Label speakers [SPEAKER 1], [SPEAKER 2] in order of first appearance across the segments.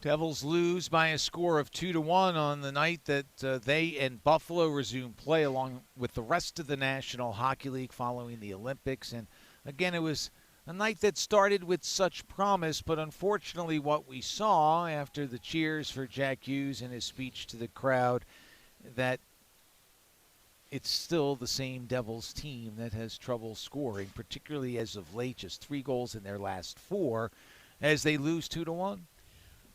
[SPEAKER 1] Devils lose by a score of 2-1 on the night that they and Buffalo resume play along with the rest of the National Hockey League following the Olympics. And again, it was a night that started with such promise, but unfortunately what we saw after the cheers for Jack Hughes and his speech to the crowd, that it's still the same Devils team that has trouble scoring, particularly as of late, just 3 goals in their last 4 as they lose 2-1.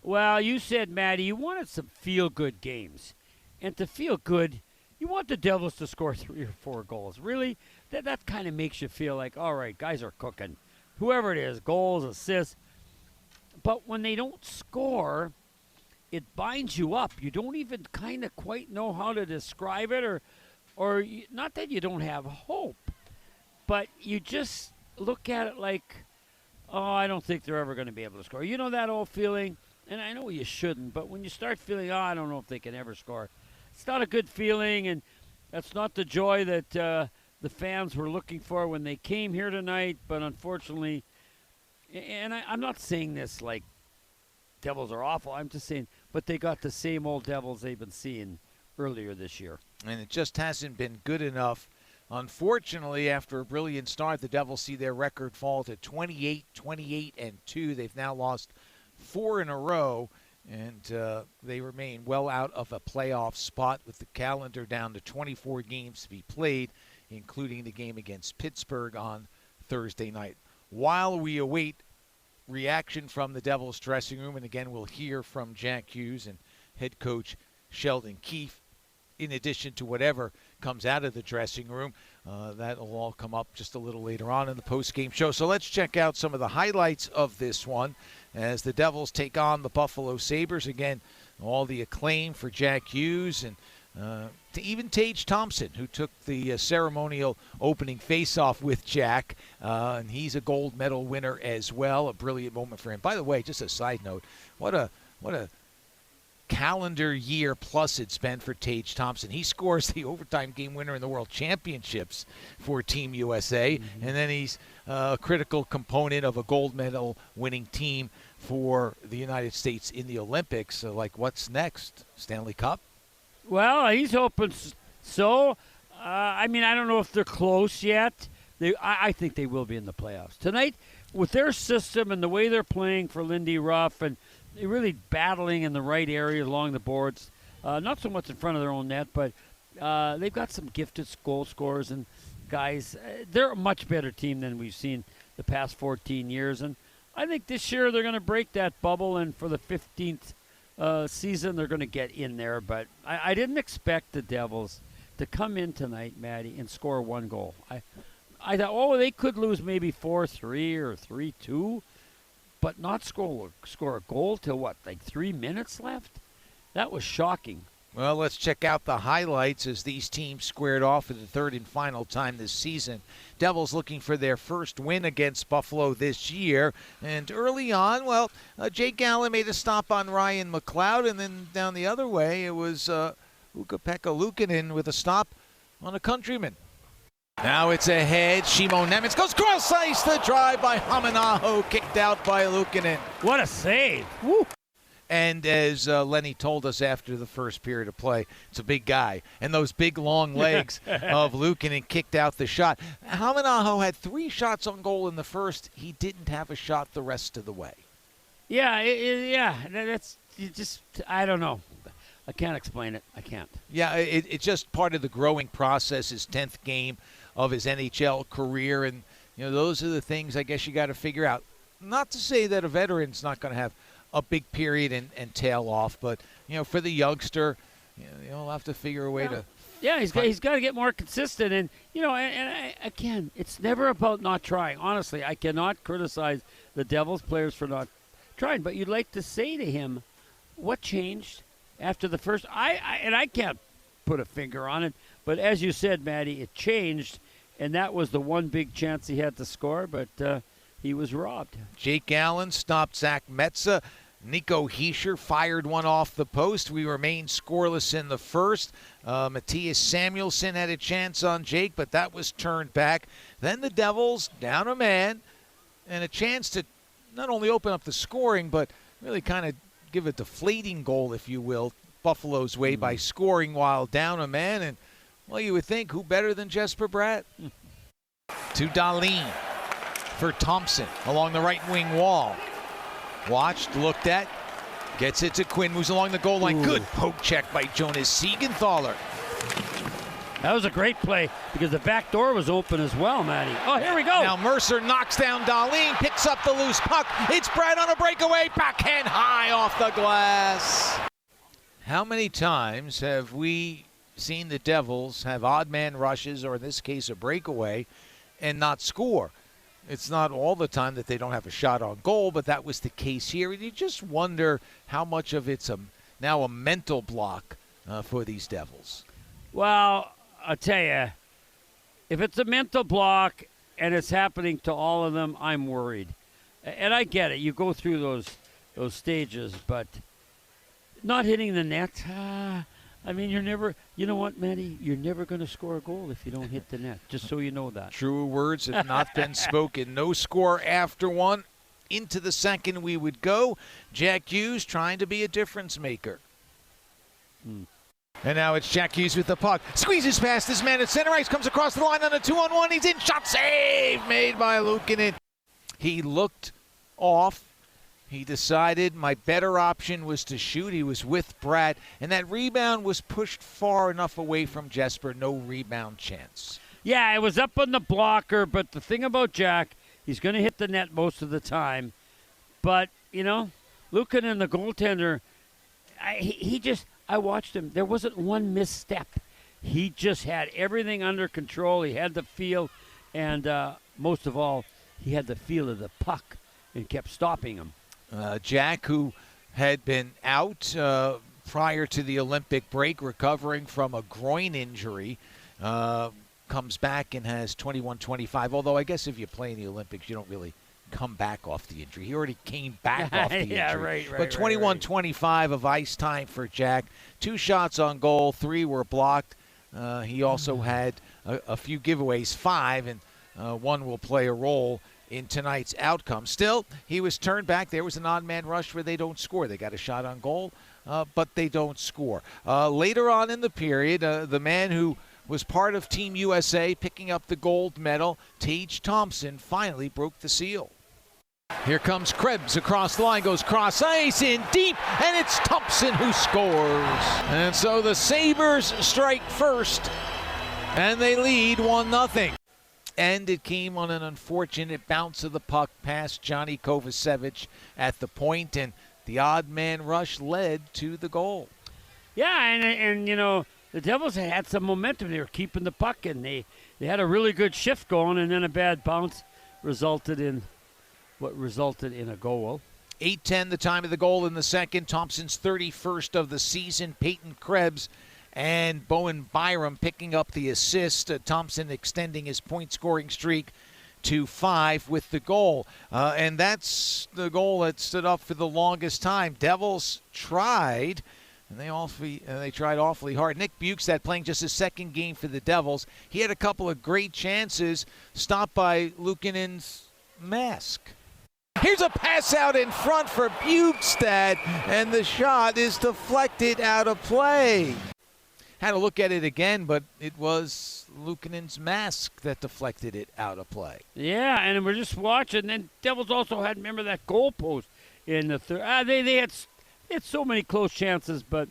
[SPEAKER 2] Well, you said, Matty, you wanted some feel-good games. And to feel good, you want the Devils to score 3 or 4 goals. Really, that kind of makes you feel like, all right, guys are cooking. Whoever it is, goals, assists. But when they don't score, it binds you up. You don't even kind of quite know how to describe it, or not that you don't have hope, but you just look at it like, oh, I don't think they're ever going to be able to score. You know that old feeling? And I know you shouldn't, but when you start feeling, oh, I don't know if they can ever score, it's not a good feeling, and that's not the joy that the fans were looking for when they came here tonight. But unfortunately, and I'm not saying this like Devils are awful, I'm just saying, but they got the same old Devils they've been seeing earlier this year.
[SPEAKER 1] And it just hasn't been good enough. Unfortunately, after a brilliant start, the Devils see their record fall to 28-2. They've now lost 4 in a row, and they remain well out of a playoff spot with the calendar down to 24 games to be played, including the game against Pittsburgh on Thursday night. While we await reaction from the Devils dressing room, and again we'll hear from Jack Hughes and head coach Sheldon Keefe, in addition to whatever comes out of the dressing room. That'll all come up just a little later on in the post-game show. So let's check out some of the highlights of this one as the Devils take on the Buffalo Sabres. Again, all the acclaim for Jack Hughes and to even Tage Thompson, who took the ceremonial opening face-off with Jack. And he's a gold medal winner as well. A brilliant moment for him. By the way, just a side note, what a calendar year plus it's been for Tage Thompson. He scores the overtime game winner in the World Championships for Team USA, and then he's a critical component of a gold medal winning team for the United States in the Olympics. So, like, what's next? Stanley Cup?
[SPEAKER 2] Well, he's hoping so. I mean, I don't know if they're close yet. I think they will be in the playoffs. Tonight, with their system and the way they're playing for Lindy Ruff, and they're really battling in the right area along the boards, not so much in front of their own net, but they've got some gifted goal scorers and guys. They're a much better team than we've seen the past 14 years, and I think this year they're going to break that bubble, and for the 15th season they're going to get in there. But I didn't expect the Devils to come in tonight, Maddie, and score 1 goal. I thought, oh, they could lose maybe 4-3 or 3-2. But not score a goal till what, like 3 minutes left? That was shocking.
[SPEAKER 1] Well, let's check out the highlights as these teams squared off for the third and final time this season. Devils looking for their first win against Buffalo this year. And early on, well, Jake Allen made a stop on Ryan McLeod, and then down the other way, it was Ukko-Pekka Luukkonen with a stop on a countryman. Now it's ahead. Shimo Nemeth goes cross ice. The drive by Hamanaho, kicked out by Luukkonen.
[SPEAKER 2] What a save. Woo.
[SPEAKER 1] And as Lenny told us after the first period of play, it's a big guy. And those big, long legs of Luukkonen kicked out the shot. Hamanaho had 3 shots on goal in the first. He didn't have a shot the rest of the way.
[SPEAKER 2] Yeah, that's just, I don't know. I can't explain it. I can't.
[SPEAKER 1] Yeah, it's just part of the growing process, his 10th game of his NHL career. And, you know, those are the things I guess you got to figure out. Not to say that a veteran's not going to have a big period and tail off, but, you know, for the youngster, you'll have to figure a way to.
[SPEAKER 2] Yeah, he's got to get more consistent. And, you know, again, it's never about not trying. Honestly, I cannot criticize the Devils players for not trying, but you'd like to say to him, what changed after the first? I can't put a finger on it, but as you said, Maddie, it changed, and that was the one big chance he had to score, but he was robbed.
[SPEAKER 1] Jake Allen stopped Zach Metza. Nico Hischier fired one off the post. We remained scoreless in the first. Matthias Samuelsson had a chance on Jake, but that was turned back. Then the Devils down a man and a chance to not only open up the scoring, but really kind of give a deflating goal, if you will, Buffalo's way by scoring while down a man. And, well, you would think, who better than Jesper Bratt? To Dahlin for Thompson along the right wing wall. Watched, looked at, gets it to Quinn, moves along the goal line.
[SPEAKER 2] Ooh.
[SPEAKER 1] Good poke check by Jonas Siegenthaler.
[SPEAKER 2] That was a great play because the back door was open as well, Matty. Oh, here we go.
[SPEAKER 1] Now Mercer knocks down Dahlin, picks up the loose puck. It's Bratt on a breakaway, backhand high off the glass. How many times have we seen the Devils have odd man rushes, or in this case a breakaway, and not score? It's not all the time that they don't have a shot on goal, but that was the case here. And you just wonder how much of it's now a mental block for these Devils.
[SPEAKER 2] Well, I'll tell you, if it's a mental block and it's happening to all of them, I'm worried. And I get it. You go through those stages, but not hitting the net, I mean, you know what, Matty? You're never going to score a goal if you don't hit the net, just so you know that.
[SPEAKER 1] Truer words have not been spoken. No score after one. Into the second we would go. Jack Hughes trying to be a difference maker. And now it's Jack Hughes with the puck. Squeezes past his man at center ice. Comes across the line on a 2-on-1. He's in. Shot save made by Luukkonen. He looked off. He decided my better option was to shoot. He was with Bratt. And that rebound was pushed far enough away from Jesper. No rebound chance.
[SPEAKER 2] Yeah, it was up on the blocker. But the thing about Jack, he's going to hit the net most of the time. But, Luukkonen, the goaltender, I watched him. There wasn't one misstep. He just had everything under control. He had the feel, and most of all, he had the feel of the puck and kept stopping him.
[SPEAKER 1] Jack, who had been out prior to the Olympic break, recovering from a groin injury, comes back and has 21-25. Although I guess if you play in the Olympics, you don't really come back off the injury. He already came back off the injury.
[SPEAKER 2] Yeah, right.
[SPEAKER 1] But 21-25 of ice time for Jack. 2 shots on goal, 3 were blocked. He also had a few giveaways, 5, and 1 will play a role in tonight's outcome. Still, he was turned back. There was an odd man rush where they don't score. They got a shot on goal, but they don't score. Later on in the period, the man who was part of Team USA picking up the gold medal, Tage Thompson, finally broke the seal. Here comes Krebs across the line, goes cross ice in deep, and it's Thompson who scores. And so the Sabres strike first, and they lead 1-0. And it came on an unfortunate bounce of the puck past Johnny Kovacevic at the point, and the odd man rush led to the goal.
[SPEAKER 2] Yeah, and the Devils had some momentum. They were keeping the puck, and they had a really good shift going, and then a bad bounce resulted in a goal.
[SPEAKER 1] 8:10 the time of the goal in the second. Thompson's 31st of the season. Peyton Krebs and Bowen Byram picking up the assist. Thompson extending his point-scoring streak to 5 with the goal. And that's the goal that stood up for the longest time. Devils tried, and they tried awfully hard. Nick Bukestad playing just his second game for the Devils. He had a couple of great chances stopped by Luukkonen's mask. Here's a pass out in front for Bukestad, and the shot is deflected out of play. Had to look at it again, but it was Luukkonen's mask that deflected it out of play.
[SPEAKER 2] Yeah, and we're just watching. And Devils also had, remember that goal post in the third. They had so many close chances, but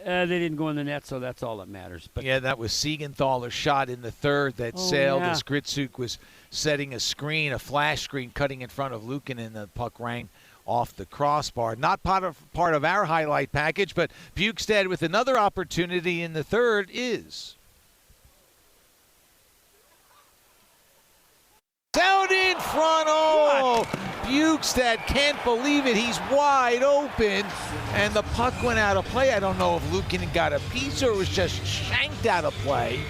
[SPEAKER 2] they didn't go in the net, so that's all that matters. But
[SPEAKER 1] yeah, that was Siegenthaler's shot in the third that sailed as Gritsuk was setting a screen, a flash screen, cutting in front of Luukkonen. The puck rang off the crossbar. Not part of our highlight package, but Bukestad with another opportunity in the third is down in front. Oh, Bukestad can't believe it. He's wide open, and the puck went out of play. I don't know if Luukkonen got a piece or it was just shanked out of play.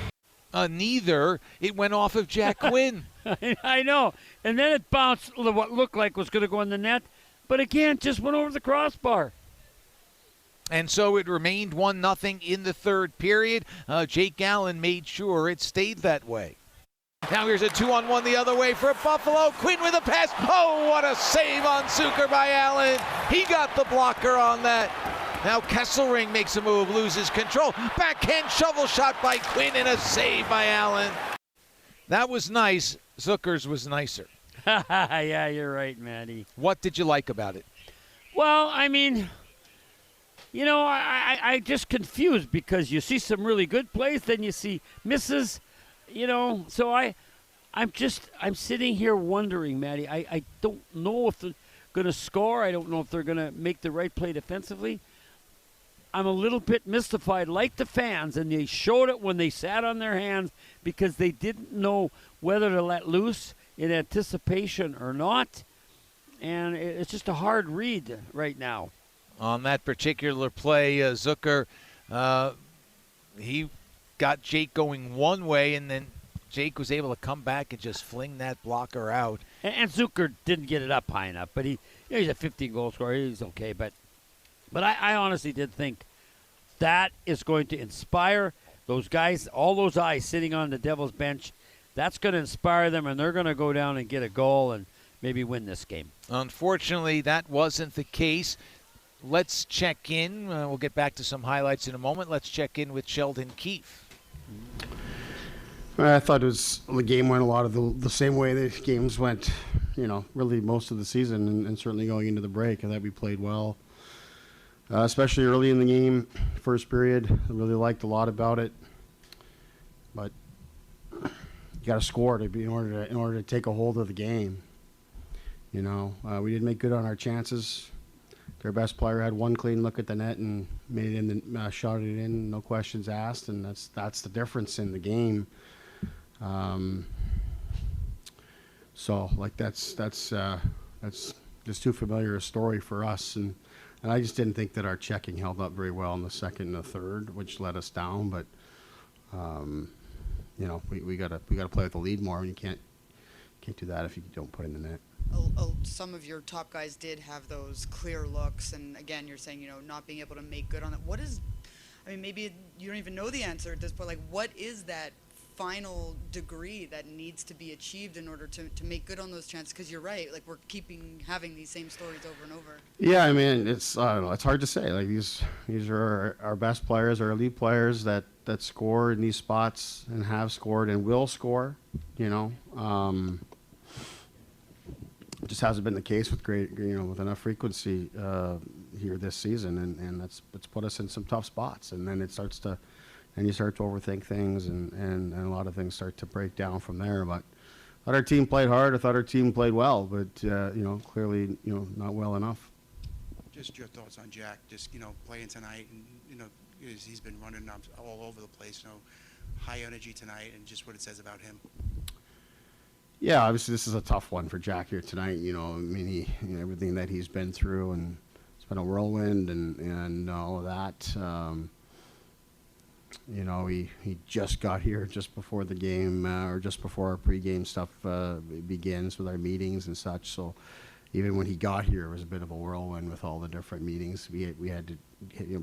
[SPEAKER 1] Neither. It went off of Jack Quinn.
[SPEAKER 2] I know. And then it bounced what looked like was going to go in the net, but again, just went over the crossbar.
[SPEAKER 1] And so it remained 1-0 in the third period. Jake Allen made sure it stayed that way. Now here's a 2-on-1 the other way for Buffalo. Quinn with a pass. Oh, what a save on Zucker by Allen. He got the blocker on that. Now Kesselring makes a move, loses control. Backhand shovel shot by Quinn and a save by Allen. That was nice. Zucker's was nicer.
[SPEAKER 2] Yeah, you're right, Matty.
[SPEAKER 1] What did you like about it?
[SPEAKER 2] Well, I mean, you know, I just confused because you see some really good plays, then you see misses, you know. So I'm sitting here wondering, Matty. I don't know if they're going to score. I don't know if they're going to make the right play defensively. I'm a little bit mystified, like the fans, and they showed it when they sat on their hands because they didn't know whether to let loose in anticipation or not. And it's just a hard read right now.
[SPEAKER 1] On that particular play, Zucker, he got Jake going one way, and then Jake was able to come back and just fling that blocker out.
[SPEAKER 2] And Zucker didn't get it up high enough, but he's a 15-goal scorer. He's okay, but I honestly did think that is going to inspire those guys, all those eyes sitting on the Devils bench. That's going to inspire them, and they're going to go down and get a goal and maybe win this game.
[SPEAKER 1] Unfortunately, that wasn't the case. Let's check in. We'll get back to some highlights in a moment. Let's check in with Sheldon Keefe.
[SPEAKER 3] I thought the game went a lot of the same way the games went, really most of the season, and certainly going into the break. I thought we played well, especially early in the game, first period. I really liked a lot about it, but you got to score in order to take a hold of the game. We didn't make good on our chances. Their best player had one clean look at the net and made it in, shot it in, no questions asked, and that's the difference in the game. So that's just too familiar a story for us, and I just didn't think that our checking held up very well in the second and the third, which let us down. But we gotta play with the lead more, and you can't do that if you don't put in the net.
[SPEAKER 4] Some of your top guys did have those clear looks, and again, you're saying not being able to make good on that. Maybe you don't even know the answer at this point. Like, what is that final degree that needs to be achieved in order to make good on those chances? Because you're right, like we're having these same stories over and over.
[SPEAKER 3] Yeah, I mean, it's hard to say. Like these are our best players, our elite players that score in these spots and have scored and will score. It just hasn't been the case with with enough frequency here this season, and it's put us in some tough spots. And then you start to overthink things, and a lot of things start to break down from there. But I thought our team played hard. I thought our team played well, but clearly not well enough.
[SPEAKER 5] Just your thoughts on Jack, just playing tonight, and he's been running all over the place. High energy tonight, and just what it says about him.
[SPEAKER 3] Yeah, obviously this is a tough one for Jack here tonight. Everything that he's been through, and it's been a whirlwind, and all of that. He just got here just before the game, or just before our pregame stuff begins with our meetings and such. So even when he got here, it was a bit of a whirlwind with all the different meetings we had to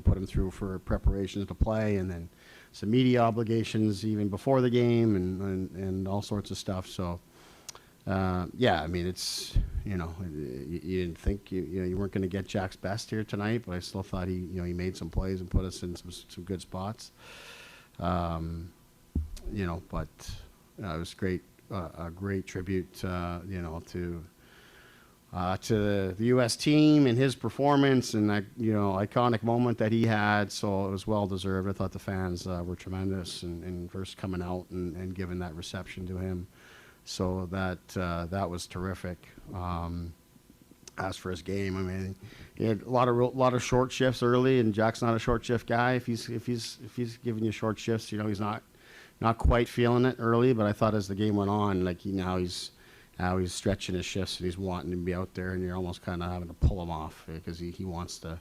[SPEAKER 3] put him through for preparations to play, and then some media obligations even before the game, and all sorts of stuff. So. It's you didn't think you weren't going to get Jack's best here tonight, but I still thought he made some plays and put us in some good spots. But it was great, a great tribute, to the U.S. team and his performance and that iconic moment that he had. So it was well deserved. I thought the fans were tremendous and first coming out and giving that reception to him. So that was terrific. As for his game, he had a lot of short shifts early, and Jack's not a short shift guy. If he's giving you short shifts, he's not quite feeling it early. But I thought as the game went on, like he's stretching his shifts and he's wanting to be out there, and you're almost kind of having to pull him off because he wants to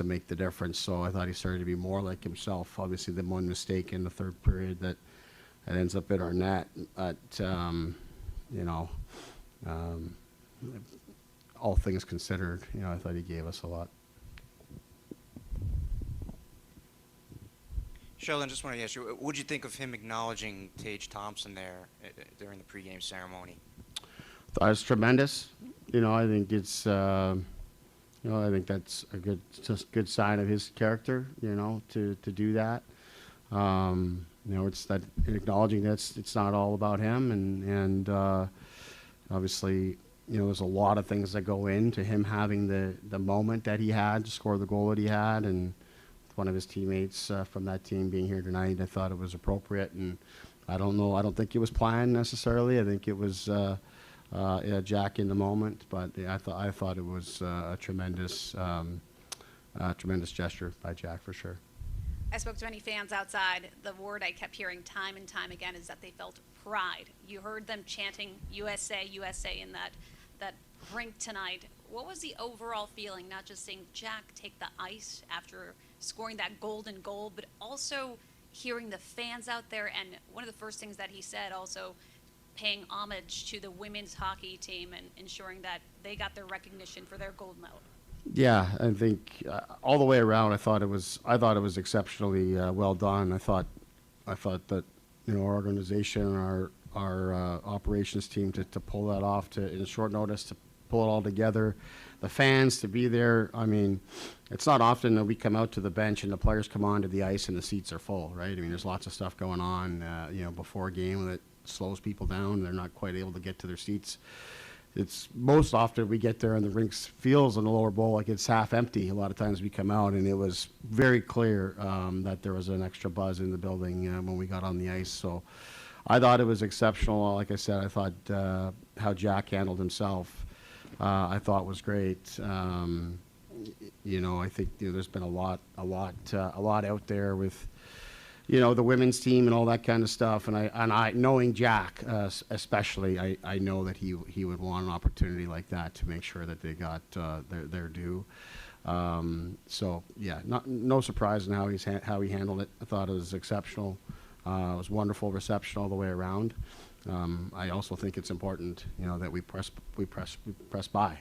[SPEAKER 3] make the difference. So I thought he started to be more like himself. Obviously, the one mistake in the third period that ends up in our net. But, all things considered, I thought he gave us a lot.
[SPEAKER 6] Sheldon, just wanted to ask you, what would you think of him acknowledging Tage Thompson there during the pregame ceremony?
[SPEAKER 3] Thought it was tremendous. I think it's, I think that's a good sign of his character. To do that. It's that acknowledging that it's not all about him, and obviously, there's a lot of things that go into him having the moment that he had to score the goal that he had, and one of his teammates from that team being here tonight, I thought it was appropriate, and I don't think it was planned necessarily. I think it was Jack in the moment, but yeah, I thought it was a tremendous gesture by Jack for sure.
[SPEAKER 7] I spoke to many fans outside. The word I kept hearing time and time again is that they felt pride. You heard them chanting USA, USA in that rink tonight. What was the overall feeling, not just seeing Jack take the ice after scoring that golden goal, but also hearing the fans out there? And one of the first things that he said, also paying homage to the women's hockey team and ensuring that they got their recognition for their gold medal.
[SPEAKER 3] Yeah, I think all the way around, I thought it was exceptionally well done. I thought that our organization, our operations team to pull that off in short notice, to pull it all together, the fans to be there. I mean, it's not often that we come out to the bench and the players come onto the ice and the seats are full, right? I mean, there's lots of stuff going on, before a game that slows people down. They're not quite able to get to their seats. It's most often we get there and the rink feels in the lower bowl like it's half empty. A lot of times we come out and it was very clear that there was an extra buzz in the building when we got on the ice. So I thought it was exceptional. Like I said, I thought how Jack handled himself, I thought was great. I think there's been a lot out there with the women's team and all that kind of stuff. And I knowing Jack, especially, I know that he would want an opportunity like that to make sure that they got their due. So yeah, no surprise in how he handled it. I thought it was exceptional. It was wonderful reception all the way around. I also think it's important, that we push by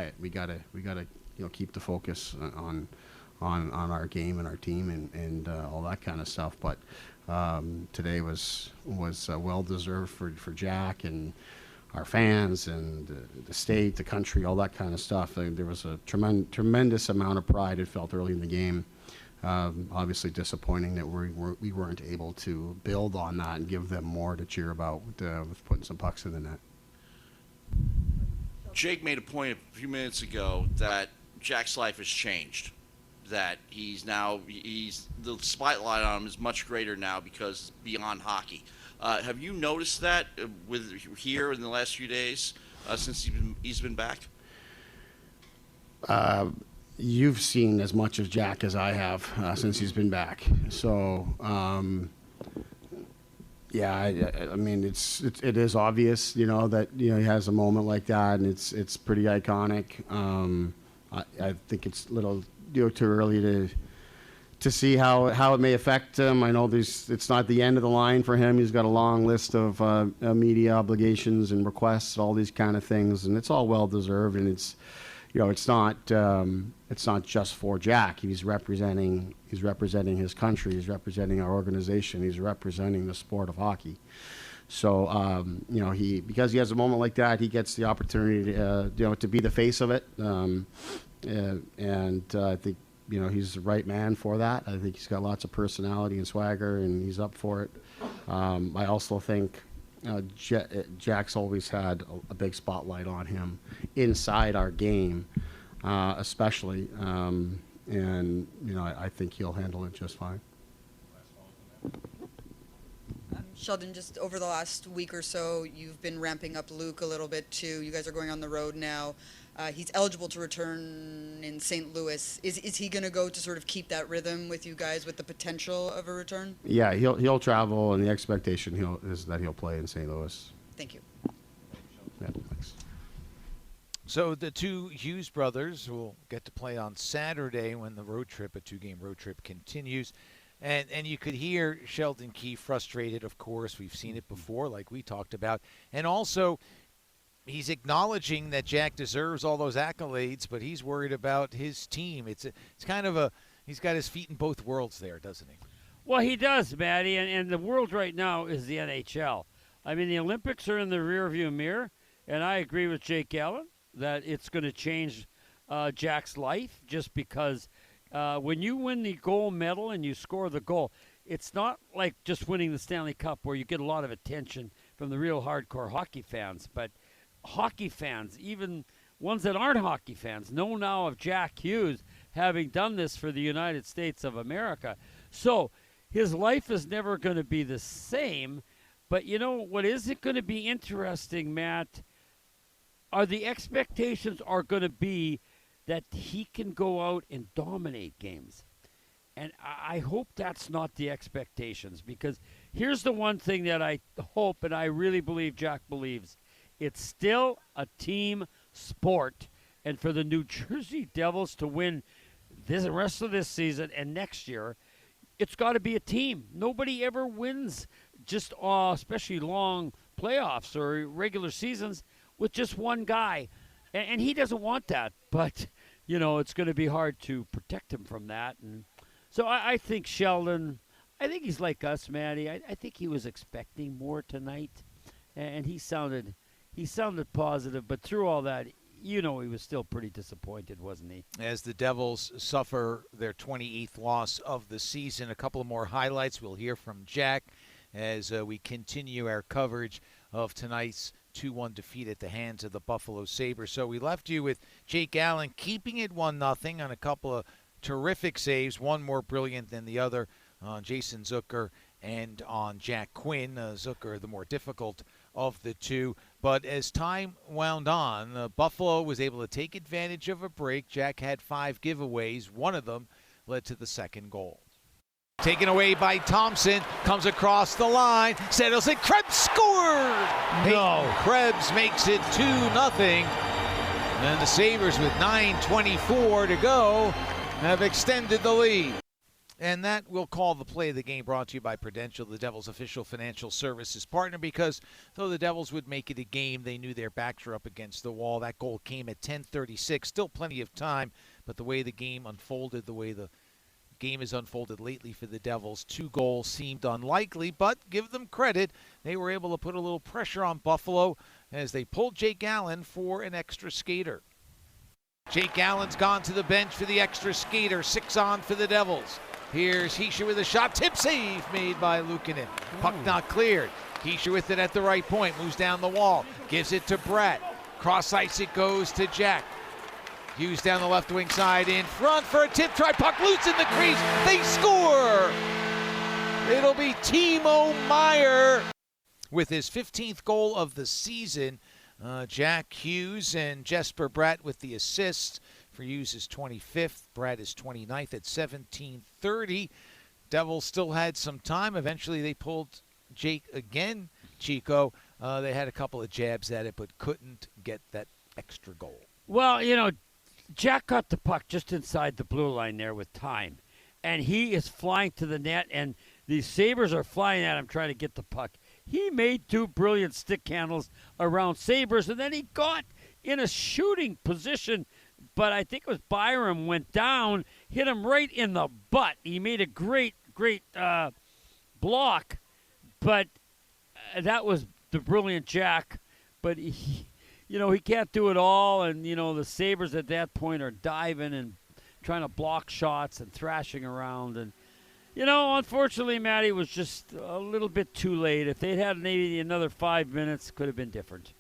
[SPEAKER 3] it. We gotta keep the focus on our game and our team and all that kind of stuff. But today was well deserved for Jack and our fans and the state, the country, all that kind of stuff. There was a tremendous amount of pride it felt early in the game. Obviously disappointing that we weren't able to build on that and give them more to cheer about with putting some pucks in the net.
[SPEAKER 8] Jake made a point a few minutes ago that Jack's life has changed. That the spotlight on him is much greater now because beyond hockey. Have you noticed that here in the last few days since he's been back?
[SPEAKER 3] You've seen as much of Jack as I have since he's been back. So yeah, I mean it is obvious, that he has a moment like that, and it's pretty iconic. I think it's a little too early to see how it may affect him. I know it's not the end of the line for him. He's got a long list of media obligations and requests, all these kind of things, and it's all well deserved. And it's not just for Jack. He's representing his country. He's representing our organization. He's representing the sport of hockey. So because he has a moment like that, he gets the opportunity to be the face of it. And I think he's the right man for that. I think he's got lots of personality and swagger, and he's up for it. I also think Jack's always had a big spotlight on him inside our game, especially, and I think he'll handle it just fine.
[SPEAKER 4] Sheldon, just over the last week or so, you've been ramping up Luke a little bit too. You guys are going on the road now. He's eligible to return in St. Louis. Is he going to go to sort of keep that rhythm with you guys with the potential of a return?
[SPEAKER 3] Yeah, he'll travel, and the expectation is that he'll play in St. Louis.
[SPEAKER 4] Thank you.
[SPEAKER 3] Yeah, thanks.
[SPEAKER 1] So the two Hughes brothers will get to play on Saturday when the a two-game road trip continues. And you could hear Sheldon Keefe frustrated, of course. We've seen it before, like we talked about. And also, he's acknowledging that Jack deserves all those accolades, but he's worried about his team. It's kind of he's got his feet in both worlds there, doesn't he?
[SPEAKER 2] Well, he does, Matty, and the world right now is the NHL. I mean, the Olympics are in the rearview mirror, and I agree with Jake Allen that it's going to change Jack's life just because when you win the gold medal and you score the goal, it's not like just winning the Stanley Cup where you get a lot of attention from the real hardcore hockey fans, but hockey fans, even ones that aren't hockey fans, know now of Jack Hughes having done this for the United States of America. So his life is never going to be the same. But you know what isn't going to be interesting, Matt, are the expectations are going to be that he can go out and dominate games. And I hope that's not the expectations, because here's the one thing that I hope and I really believe Jack believes. It's still a team sport. And for the New Jersey Devils to win the rest of this season and next year, it's got to be a team. Nobody ever wins just especially long playoffs or regular seasons with just one guy. And he doesn't want that. But, you know, it's going to be hard to protect him from that. And so I think Sheldon, I think he's like us, Matty. I think he was expecting more tonight. And he sounded positive. But through all that, you know, he was still pretty disappointed, wasn't he?
[SPEAKER 1] As the Devils suffer their 28th loss of the season, a couple of more highlights we'll hear from Jack as we continue our coverage of tonight's 2-1 defeat at the hands of the Buffalo Sabres. So we left you with Jake Allen keeping it 1-0 on a couple of terrific saves, one more brilliant than the other on Jason Zucker and on Jack Quinn. Zucker, the more difficult of the two. But as time wound on, Buffalo was able to take advantage of a break. Jack had 5 giveaways. One of them led to the second goal. Taken away by Thompson, comes across the line, settles it, Krebs scored! No. Krebs makes it 2-0. And the Sabres, with 9:24 to go, have extended the lead. And that we'll call the play of the game, brought to you by Prudential, the Devils' official financial services partner, because though the Devils would make it a game, they knew their backs were up against the wall. That goal came at 10:36, still plenty of time, but the way the game unfolded, the way the game has unfolded lately for the Devils, 2 goals seemed unlikely, but give them credit, they were able to put a little pressure on Buffalo as they pulled Jake Allen for an extra skater. Jake Allen's gone to the bench for the extra skater, 6 on for the Devils. Here's Hischier with a shot. Tip save made by Luukkonen. Puck not cleared. Hischier with it at the right point. Moves down the wall. Gives it to Brett. Cross ice it goes to Jack. Hughes down the left wing side in front for a tip try. Puck loose in the crease. They score. It'll be Timo Meier with his 15th goal of the season. Jack Hughes and Jesper Bratt with the assists. For Hughes is 25th, Brad is 29th at 17:30. Devils still had some time. Eventually they pulled Jake again, Chico. They had a couple of jabs at it, but couldn't get that extra goal.
[SPEAKER 2] Well, you know, Jack got the puck just inside the blue line there with time. And he is flying to the net, and the Sabres are flying at him trying to get the puck. He made 2 brilliant stick handles around Sabres, and then he got in a shooting position. But I think it was Byram went down, hit him right in the butt. He made a great block, but that was the brilliant Jack. But, he can't do it all. And, the Sabres at that point are diving and trying to block shots and thrashing around. And, unfortunately, Matty was just a little bit too late. If they'd had maybe another 5 minutes, it could have been different.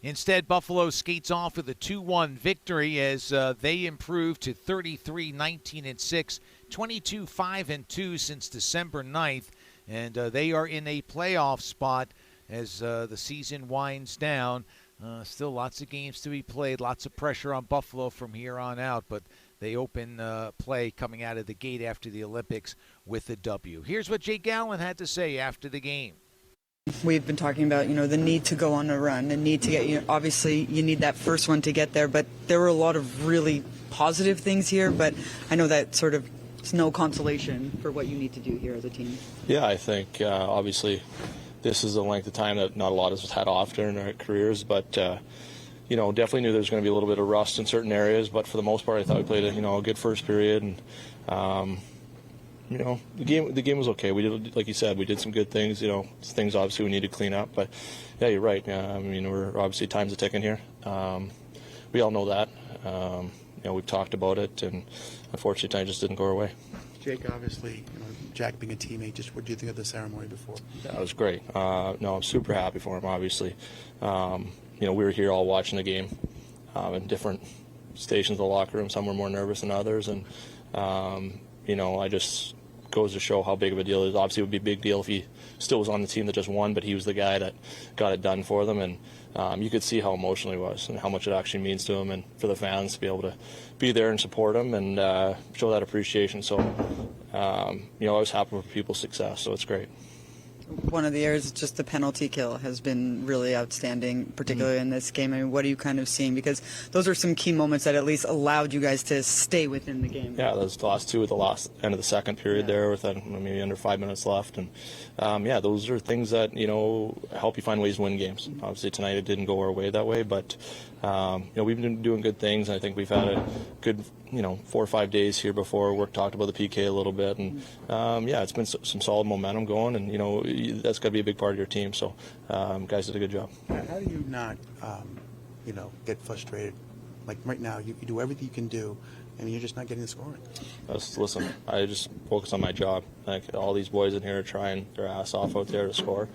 [SPEAKER 1] Instead, Buffalo skates off with a 2-1 victory as they improve to 33-19-6, 22-5-2 since December 9th, and they are in a playoff spot as the season winds down. Still lots of games to be played, lots of pressure on Buffalo from here on out, but they open play coming out of the gate after the Olympics with a W. Here's what Jake Allen had to say after the game.
[SPEAKER 4] We've been talking about, the need to go on a run, the need to get, obviously you need that first one to get there, but there were a lot of really positive things here, but I know that sort of is no consolation for what you need to do here as a team.
[SPEAKER 9] Yeah, I think obviously this is a length of time that not a lot of us had off during our careers, but definitely knew there was going to be a little bit of rust in certain areas, but for the most part I thought we played a good first period, and the game was okay. We did, like you said, we did some good things. Things obviously we need to clean up. But yeah, you're right. We're obviously time's a ticking here. We all know that. We've talked about it, and unfortunately, time just didn't go our way.
[SPEAKER 5] Jake, obviously, Jack being a teammate, just what do you think of the ceremony before?
[SPEAKER 9] That was great. I'm super happy for him, obviously. We were here all watching the game in different stations of the locker room. Some were more nervous than others, and I just goes to show how big of a deal it is. Obviously, it would be a big deal if he still was on the team that just won, but he was the guy that got it done for them, and you could see how emotional he was and how much it actually means to him and for the fans to be able to be there and support him and show that appreciation. So, I was happy for people's success, so it's great.
[SPEAKER 4] One of the areas, just the penalty kill, has been really outstanding, particularly in this game. I mean, what are you kind of seeing? Because those are some key moments that at least allowed you guys to stay within the game.
[SPEAKER 9] Yeah, those last two at the end of the second period there with maybe under 5 minutes left. And, those are things that, help you find ways to win games. Obviously, tonight it didn't go our way that way, but, we've been doing good things, and I think we've had a good 4 or 5 days here before. Work talked about the PK a little bit, and it's been some solid momentum going, and that's got to be a big part of your team. So guys did a good job.
[SPEAKER 5] How do you not, get frustrated? Like right now, you do everything you can do, and you're just not getting the scoring.
[SPEAKER 9] Listen, I just focus on my job. Like all these boys in here are trying their ass off out there to score.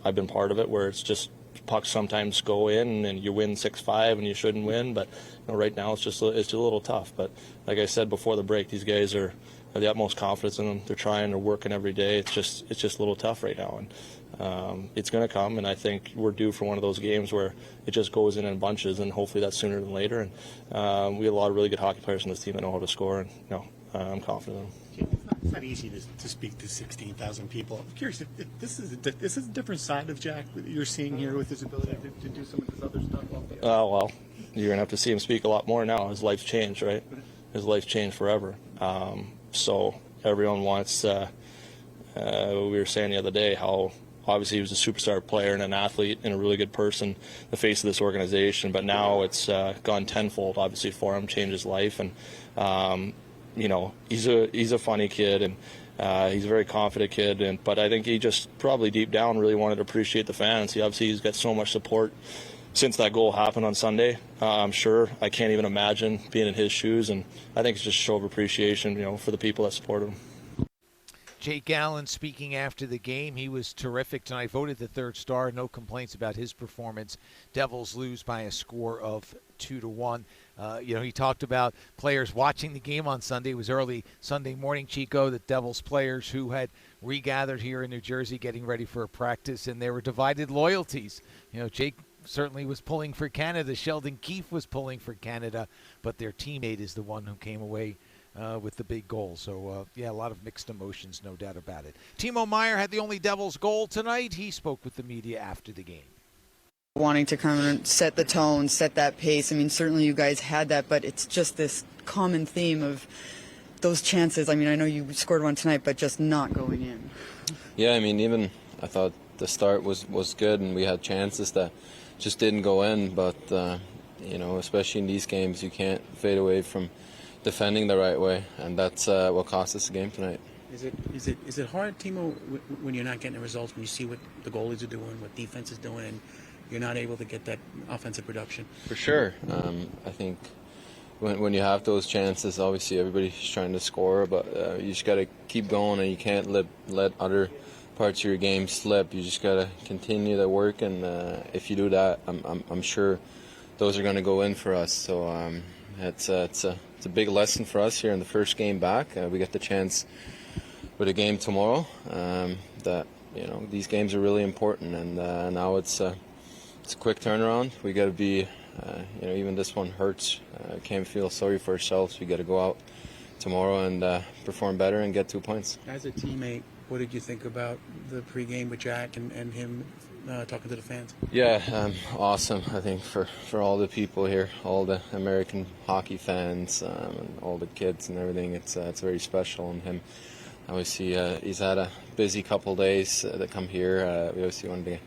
[SPEAKER 9] I've been part of it where it's just pucks sometimes go in and you win 6-5 and you shouldn't win, but right now it's just a little tough. But like I said before the break, these guys are the utmost confidence in them. They're trying, they're working every day. It's just a little tough right now, and it's going to come. And I think we're due for one of those games where it just goes in bunches, and hopefully that's sooner than later. And we have a lot of really good hockey players on this team that know how to score, and I'm confident in them.
[SPEAKER 10] It's not easy to speak to 16,000 people. I'm curious if this is a different side of Jack that you're seeing here with his ability to do some of this other stuff.
[SPEAKER 9] Well, you're gonna have to see him speak a lot more now. His life's changed, right? His life's changed forever. So everyone wants. We were saying the other day how obviously he was a superstar player and an athlete and a really good person, the face of this organization. But now it's gone tenfold, obviously, for him, changed his life, and he's a funny kid, and he's a very confident kid. But I think he just probably deep down really wanted to appreciate the fans. He's got so much support since that goal happened on Sunday. I'm sure I can't even imagine being in his shoes, and I think it's just a show of appreciation, for the people that support him.
[SPEAKER 1] Jake Allen speaking after the game. He was terrific tonight. Voted the third star. No complaints about his performance. Devils lose by a score of 2-1. He talked about players watching the game on Sunday. It was early Sunday morning, Chico, the Devils players who had regathered here in New Jersey getting ready for a practice, and there were divided loyalties. Jake certainly was pulling for Canada. Sheldon Keefe was pulling for Canada, but their teammate is the one who came away with the big goal. So, a lot of mixed emotions, no doubt about it. Timo Meier had the only Devils goal tonight. He spoke with the media after the game.
[SPEAKER 4] Wanting to kind of set the tone, set that pace. I mean, certainly you guys had that, but it's just this common theme of those chances. I mean, I know you scored one tonight, but just not going in.
[SPEAKER 11] Yeah, even I thought the start was good, and we had chances that just didn't go in. But, especially in these games, you can't fade away from defending the right way, and that's what cost us the game tonight.
[SPEAKER 5] Is it hard, Timo, when you're not getting the results, when you see what the goalies are doing, what defense is doing, and you're not able to get that offensive production?
[SPEAKER 11] For sure. I think when you have those chances, obviously everybody's trying to score, but you just got to keep going, and you can't let other parts of your game slip. You just got to continue the work, and if you do that, I'm sure those are going to go in for us. So it's a big lesson for us here in the first game back. We get the chance with a game tomorrow. That these games are really important, and now it's a quick turnaround. We got to be, even this one hurts. Can't feel sorry for ourselves. We got to go out tomorrow and perform better and get 2 points.
[SPEAKER 5] As a teammate, what did you think about the pregame with Jack and him talking to the fans?
[SPEAKER 11] Yeah, awesome. I think for all the people here, all the American hockey fans, and all the kids and everything, it's very special. And him, obviously, he's had a busy couple days to come here. We obviously wanted to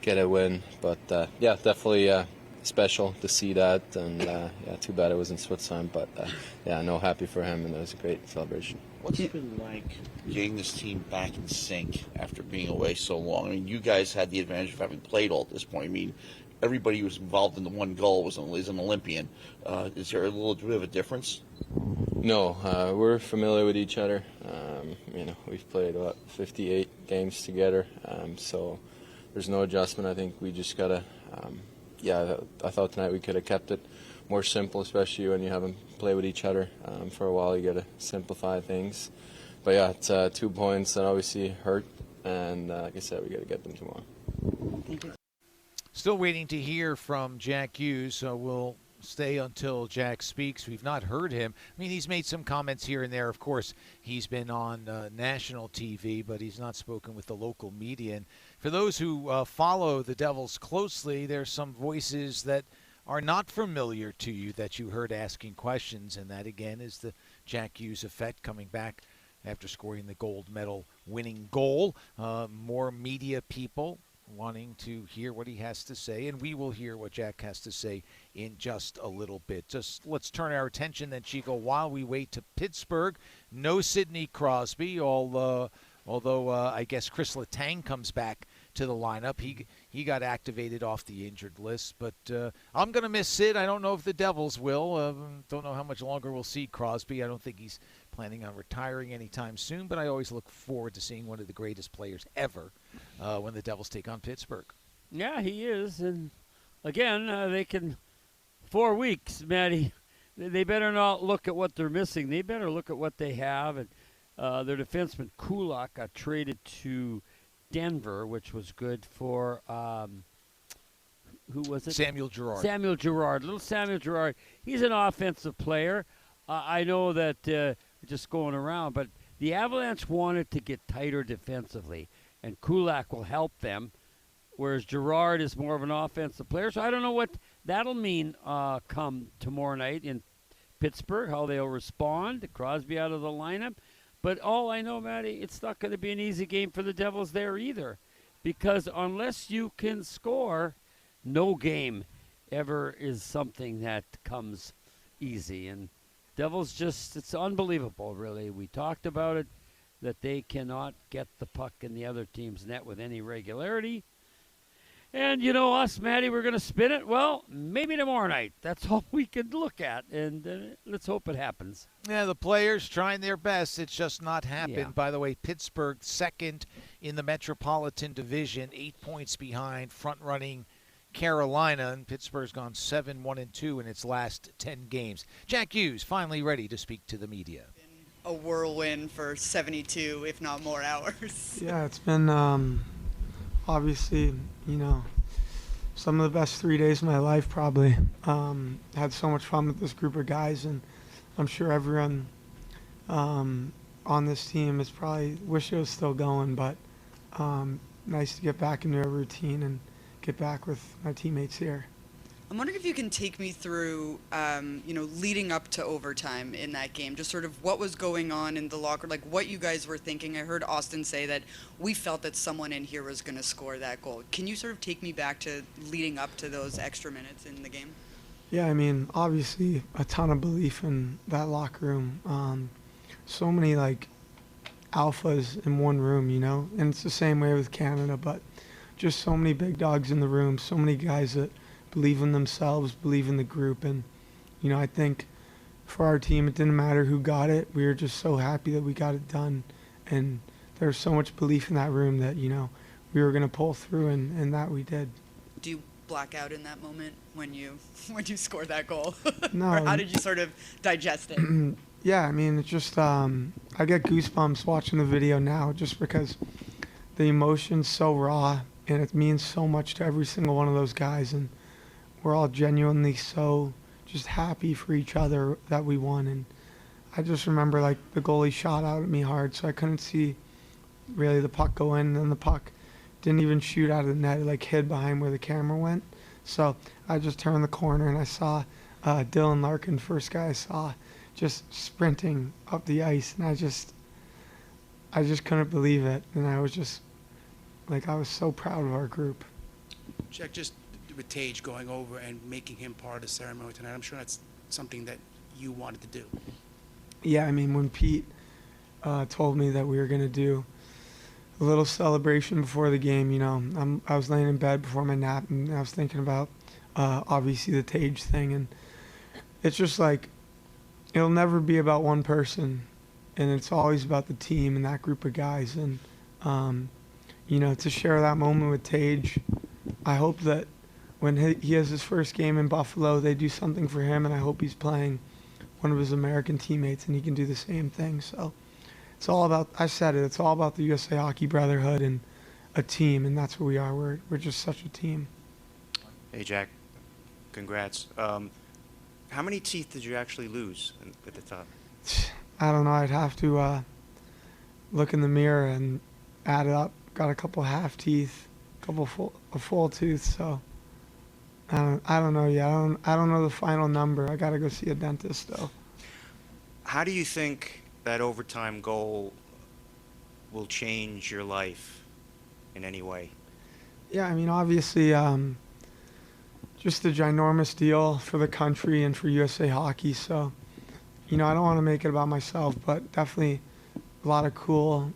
[SPEAKER 11] get a win, but definitely special to see that, and yeah, too bad it was in Switzerland, but yeah, no, happy for him, and it was a great celebration.
[SPEAKER 8] What's it been like getting this team back in sync after being away so long? I mean, you guys had the advantage of having played all at this point. I mean, everybody who was involved in the one goal is an Olympian. Is there a little bit of a difference?
[SPEAKER 11] No, we're familiar with each other. We've played, 58 games together, so there's no adjustment. I think we just got to, I thought tonight we could have kept it more simple, especially when you haven't played with each other for a while. You got to simplify things. But yeah, it's 2 points that obviously hurt, and like I said, we got to get them tomorrow.
[SPEAKER 1] Still waiting to hear from Jack Hughes, so we'll stay until Jack speaks. We've not heard him. I mean, he's made some comments here and there. Of course, he's been on national TV, but he's not spoken with the local media. And for those who follow the Devils closely, there's some voices that are not familiar to you that you heard asking questions, and that, again, is the Jack Hughes effect coming back after scoring the gold medal winning goal. More media people wanting to hear what he has to say, and we will hear what Jack has to say in just a little bit. Just let's turn our attention then, Chico, while we wait to Pittsburgh. No Sidney Crosby, although I guess Chris Letang comes back to the lineup. He got activated off the injured list, but I'm going to miss Sid. I don't know if the Devils will. Don't know how much longer we'll see Crosby. I don't think he's planning on retiring anytime soon, but I always look forward to seeing one of the greatest players ever when the Devils take on Pittsburgh.
[SPEAKER 2] Yeah, he is. And, again, they can 4 weeks, Matty. They better not look at what they're missing. They better look at what they have. And their defenseman Kulak got traded to Denver, which was good for who was it?
[SPEAKER 1] Samuel Girard.
[SPEAKER 2] Little Samuel Girard. He's an offensive player. I know that just going around, but the Avalanche wanted to get tighter defensively, and Kulak will help them, whereas Girard is more of an offensive player. So I don't know what that'll mean come tomorrow night in Pittsburgh, how they'll respond. Crosby out of the lineup. But all I know, Matty, it's not going to be an easy game for the Devils there either, because unless you can score, no game ever is something that comes easy. And Devils it's unbelievable, really. We talked about it, that they cannot get the puck in the other team's net with any regularity. And, us, Matty, we're going to spin it. Well, maybe tomorrow night. That's all we can look at, and let's hope it happens.
[SPEAKER 1] Yeah, the players trying their best. It's just not happened.
[SPEAKER 2] Yeah.
[SPEAKER 1] By the way, Pittsburgh second in the Metropolitan Division, 8 points behind front-running Carolina, and Pittsburgh's gone 7-1-2 in its last 10 games. Jack Hughes finally ready to speak to the media.
[SPEAKER 4] A whirlwind for 72, if not more hours.
[SPEAKER 12] Yeah, it's been obviously, some of the best 3 days of my life probably. Had so much fun with this group of guys, and I'm sure everyone on this team is probably wish it was still going, but nice to get back into a routine and get back with my teammates here.
[SPEAKER 4] I'm wondering if you can take me through, leading up to overtime in that game, just sort of what was going on in the locker, like what you guys were thinking. I heard Austin say that we felt that someone in here was going to score that goal. Can you sort of take me back to leading up to those extra minutes in the game?
[SPEAKER 12] Yeah, I mean, obviously a ton of belief in that locker room. So many, alphas in one room, and it's the same way with Canada, but just so many big dogs in the room, so many guys that believe in themselves, believe in the group. And, I think for our team, it didn't matter who got it. We were just so happy that we got it done. And there was so much belief in that room that, we were going to pull through, and that we did.
[SPEAKER 4] Do you black out in that moment when you scored that goal?
[SPEAKER 12] No.
[SPEAKER 4] Or how did you sort of digest it?
[SPEAKER 12] Yeah, I mean, it's just, I get goosebumps watching the video now just because the emotion's so raw, and it means so much to every single one of those guys. And we're all genuinely so just happy for each other that we won. And I just remember, the goalie shot out at me hard, so I couldn't see really the puck go in, and then the puck didn't even shoot out of the net. It, hid behind where the camera went. So I just turned the corner, and I saw Dylan Larkin, first guy I saw, just sprinting up the ice, and I just couldn't believe it. And I was just, I was so proud of our group.
[SPEAKER 5] Jack, just with Tage going over and making him part of the ceremony tonight? I'm sure that's something that you wanted to do.
[SPEAKER 12] Yeah, I mean, when Pete told me that we were going to do a little celebration before the game, I was laying in bed before my nap, and I was thinking about obviously the Tage thing, and it's just like it'll never be about one person, and it's always about the team and that group of guys, and to share that moment with Tage, I hope that when he has his first game in Buffalo, they do something for him, and I hope he's playing one of his American teammates and he can do the same thing. So it's all about, I said it, it's all about the USA Hockey Brotherhood and a team, and that's what we are. We're just such a team.
[SPEAKER 6] Hey, Jack. Congrats. How many teeth did you actually lose at the top?
[SPEAKER 12] I don't know. I'd have to look in the mirror and add it up. Got a couple half teeth, a full tooth. So I don't know yet. I don't know the final number. I got to go see a dentist though.
[SPEAKER 6] How do you think that overtime goal will change your life in any way?
[SPEAKER 12] Yeah, I mean, obviously, just a ginormous deal for the country and for USA Hockey. So, I don't want to make it about myself, but definitely a lot of cool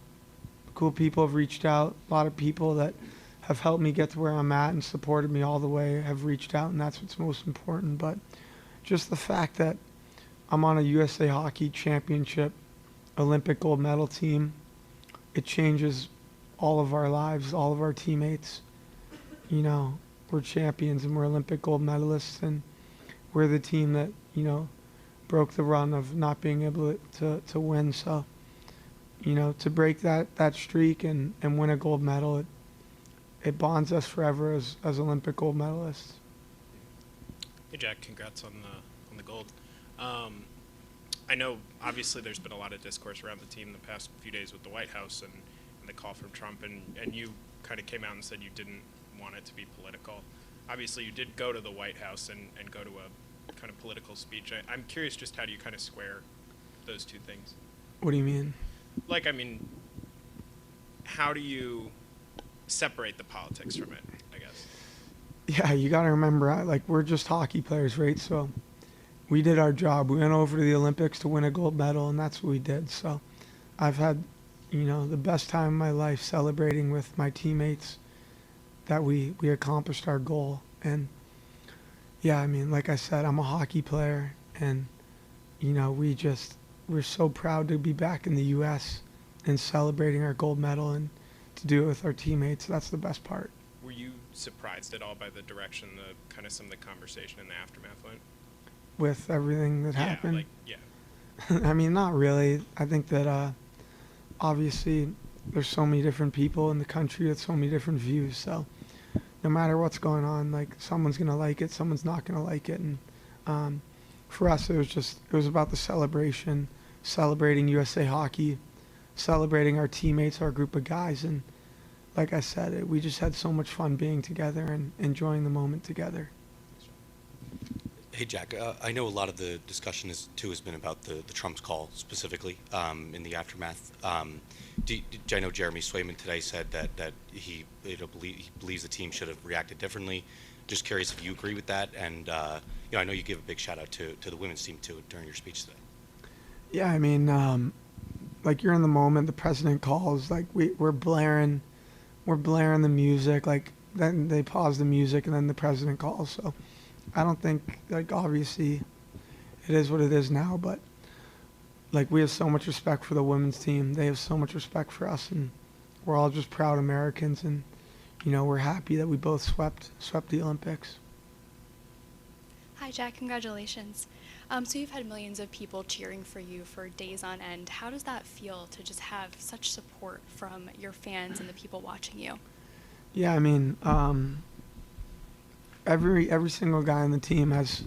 [SPEAKER 12] people have reached out. A lot of people that have helped me get to where I'm at and supported me all the way have reached out, and that's what's most important. But just the fact that I'm on a USA Hockey Championship Olympic gold medal team, it changes all of our lives, all of our teammates. We're champions and we're Olympic gold medalists, and we're the team that, broke the run of not being able to win. So, to break that streak and win a gold medal, it bonds us forever as Olympic gold medalists.
[SPEAKER 13] Hey Jack, congrats on the gold. I know obviously there's been a lot of discourse around the team the past few days with the White House and the call from Trump, and you kind of came out and said you didn't want it to be political. Obviously you did go to the White House and go to a kind of political speech. I'm curious, just how do you kind of square those two things?
[SPEAKER 12] What do you mean?
[SPEAKER 13] Like, I mean, how do you separate the politics from it, I guess?
[SPEAKER 12] Yeah, you got to remember, we're just hockey players, right? So we did our job. We went over to the Olympics to win a gold medal, and that's what we did. So I've had, the best time of my life celebrating with my teammates that we accomplished our goal. And yeah, I mean, like I said, I'm a hockey player, and we're so proud to be back in the U.S. and celebrating our gold medal and to do it with our teammates. That's the best part.
[SPEAKER 13] Were you surprised at all by the direction kind of some of the conversation in the aftermath went?
[SPEAKER 12] With everything that happened?
[SPEAKER 13] Yeah.
[SPEAKER 12] I mean, not really. I think that obviously there's so many different people in the country with so many different views. So no matter what's going on, someone's going to like it, someone's not going to like it. And for us, it was about the celebration, celebrating USA Hockey, celebrating our teammates, our group of guys. And like I said, we just had so much fun being together and enjoying the moment together.
[SPEAKER 14] Hey, Jack, I know a lot of the discussion has been about the Trump's call specifically in the aftermath. I know Jeremy Swayman today said that he believes the team should have reacted differently. Just curious if you agree with that. And, I know you give a big shout out to the women's team too during your speech today.
[SPEAKER 12] Yeah, I mean, you're in the moment, the president calls, we're blaring the music, then they pause the music and then the president calls. So I don't think, obviously it is what it is now, but we have so much respect for the women's team. They have so much respect for us, and we're all just proud Americans, and we're happy that we both swept the Olympics.
[SPEAKER 15] Hi, Jack. Congratulations. So you've had millions of people cheering for you for days on end. How does that feel to just have such support from your fans and the people watching you?
[SPEAKER 12] Yeah, I mean, every single guy on the team has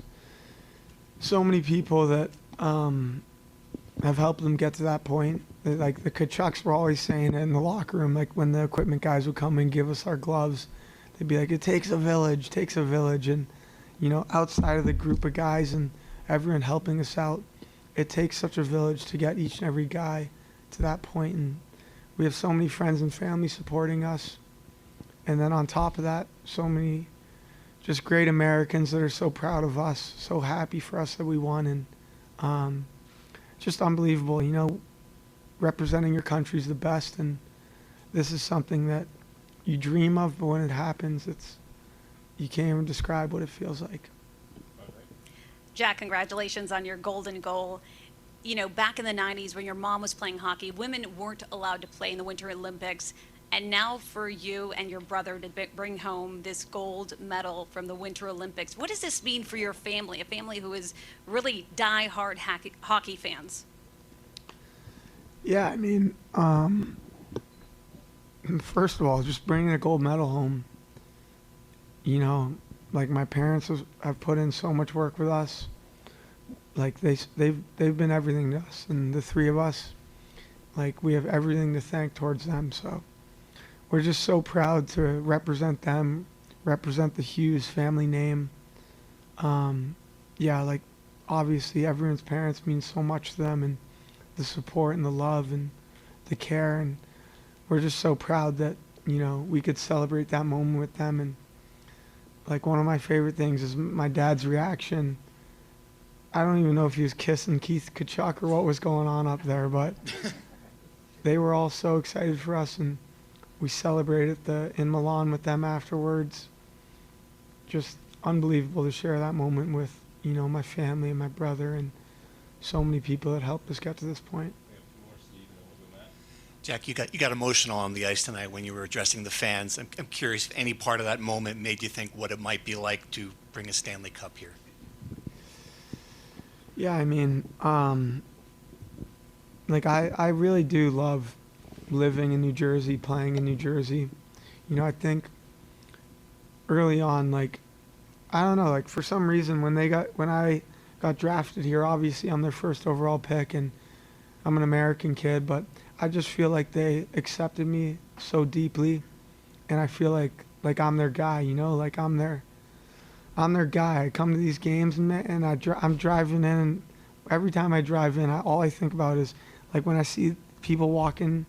[SPEAKER 12] so many people that have helped them get to that point. Like the Kachucks were always saying it in the locker room, when the equipment guys would come and give us our gloves, they'd be like, it takes a village. And, outside of the group of guys and everyone helping us out, it takes such a village to get each and every guy to that point. And we have so many friends and family supporting us. And then on top of that, so many just great Americans that are so proud of us, so happy for us that we won, and just unbelievable. You know, representing your country is the best, and this is something that you dream of, but when it happens, you can't even describe what it feels like.
[SPEAKER 7] Jack, congratulations on your golden goal. You know, back in the 90s when your mom was playing hockey, women weren't allowed to play in the Winter Olympics. And now for you and your brother to bring home this gold medal from the Winter Olympics, what does this mean for your family, a family who is really die-hard hockey fans?
[SPEAKER 12] Yeah, I mean, first of all, just bringing a gold medal home, you know, like my parents have put in so much work with us. Like they've been everything to us, and the three of us, like we have everything to thank towards them. So we're just so proud to represent them, represent the Hughes family name. Yeah, like obviously everyone's parents mean so much to them, and the support and the love and the care, and we're just so proud that, you know, we could celebrate that moment with them. And like one of my favorite things is my dad's reaction. I don't even know if he was kissing Keith Kachuk or what was going on up there, but they were all so excited for us, and we celebrated in Milan with them afterwards. Just unbelievable to share that moment with, you know, my family and my brother and so many people that helped us get to this point.
[SPEAKER 10] Jack, you got emotional on the ice tonight when you were addressing the fans. I'm curious if any part of that moment made you think what it might be like to bring a Stanley Cup here.
[SPEAKER 12] Yeah, I mean, like I really do love living in New Jersey, playing in New Jersey. You know, I think early on, like, I don't know, like for some reason when I got drafted here, obviously I'm their first overall pick and I'm an American kid, but I just feel like they accepted me so deeply, and I feel like I'm their guy, you know, like I'm their guy. I come to these games and I'm driving in, and every time I drive in, all I think about is like when I see people walking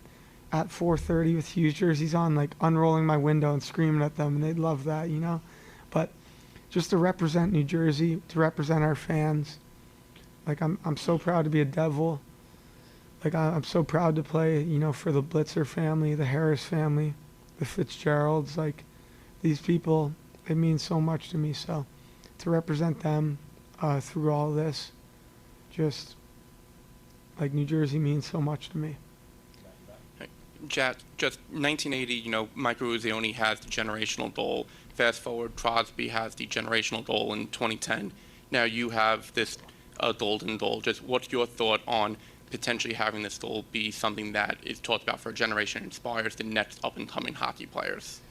[SPEAKER 12] at 4:30 with Hughes jerseys on, like unrolling my window and screaming at them, and they'd love that, you know. But just to represent New Jersey, to represent our fans, like I'm so proud to be a Devil. Like I'm so proud to play, you know, for the Blitzer family, the Harris family, the Fitzgeralds. Like these people, it means so much to me. So to represent them through all this, just like New Jersey means so much to me.
[SPEAKER 16] Jack, just 1980, you know, Mike Ruzioni has the generational goal. Fast forward, Crosby has the generational goal in 2010. Now you have this golden goal. Just what's your thought on potentially having this goal be something that is talked about for a generation, inspires the next up-and-coming hockey players?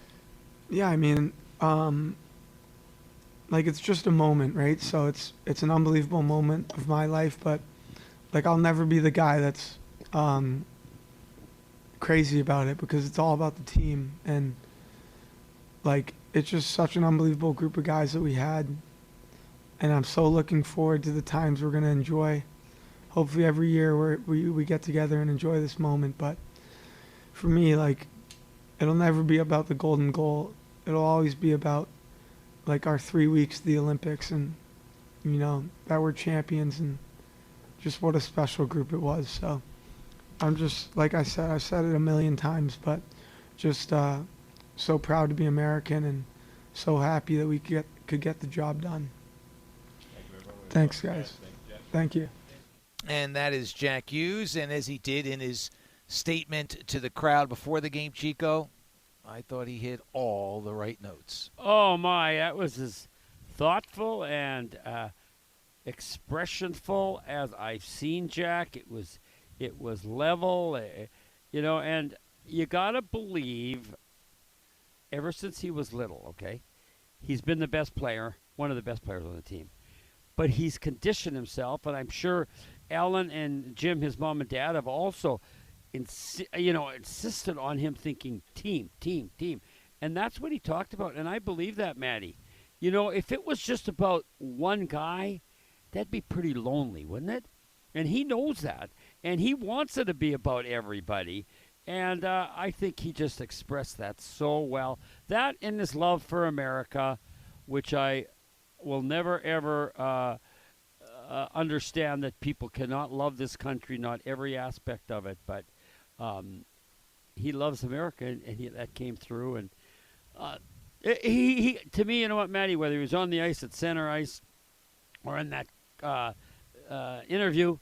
[SPEAKER 12] Yeah, I mean, like it's just a moment, right? So it's an unbelievable moment of my life, but like I'll never be the guy that's crazy about it, because it's all about the team, and like it's just such an unbelievable group of guys that we had, and I'm so looking forward to the times we're gonna enjoy. Hopefully every year we get together and enjoy this moment. But for me, like, it'll never be about the golden goal. It'll always be about like our 3 weeks of the Olympics, and you know that we're champions, and just what a special group it was. So I'm just, like I said, I've said it a million times, but just so proud to be American and so happy that we could get the job done. Thanks, guys. Thank you.
[SPEAKER 1] And that is Jack Hughes. And as he did in his statement to the crowd before the game, Chico, I thought he hit all the right notes.
[SPEAKER 2] Oh, my. That was as thoughtful and expressionful as I've seen Jack. It was level, you know, and you got to believe ever since he was little, okay, he's been the best player, one of the best players on the team. But he's conditioned himself, and I'm sure Alan and Jim, his mom and dad, have also, insisted on him thinking team, team, team. And that's what he talked about, and I believe that, Maddie. You know, if it was just about one guy, that'd be pretty lonely, wouldn't it? And he knows that, and he wants it to be about everybody. And I think he just expressed that so well. That and his love for America, which I will never ever understand, that people cannot love this country, not every aspect of it, but he loves America, and that came through. And he to me, you know what, Matty, whether he was on the ice at center ice or in that interview,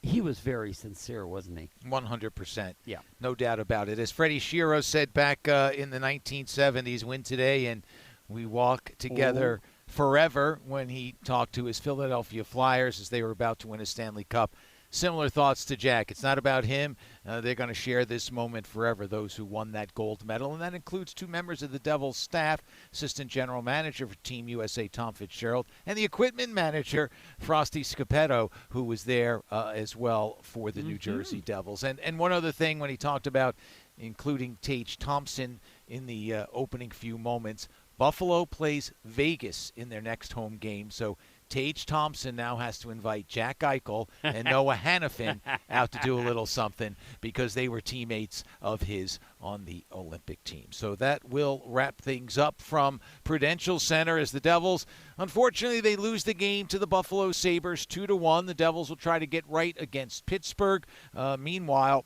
[SPEAKER 2] he was very sincere, wasn't he?
[SPEAKER 1] 100%.
[SPEAKER 2] Yeah.
[SPEAKER 1] No doubt about it. As Freddie Shero said back in the 1970s, win today and we walk together forever, when he talked to his Philadelphia Flyers as they were about to win a Stanley Cup. Similar thoughts to Jack. It's not about him. They're going to share this moment forever, those who won that gold medal. And that includes two members of the Devils staff, Assistant General Manager for Team USA, Tom Fitzgerald, and the equipment manager, Frosty Scapetto, who was there as well for the New Jersey Devils. And one other thing, when he talked about including Tage Thompson in the opening few moments, Buffalo plays Vegas in their next home game, so Tage Thompson now has to invite Jack Eichel and Noah Hannafin out to do a little something, because they were teammates of his on the Olympic team. So that will wrap things up from Prudential Center, as the Devils, unfortunately, they lose the game to the Buffalo Sabres 2-1. The Devils will try to get right against Pittsburgh. Meanwhile,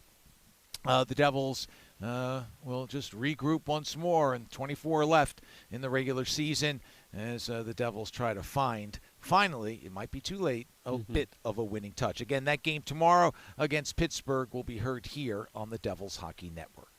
[SPEAKER 1] the Devils will just regroup once more, and 24 left in the regular season as the Devils try to find, finally, it might be too late, a bit of a winning touch. Again, that game tomorrow against Pittsburgh will be heard here on the Devils Hockey Network.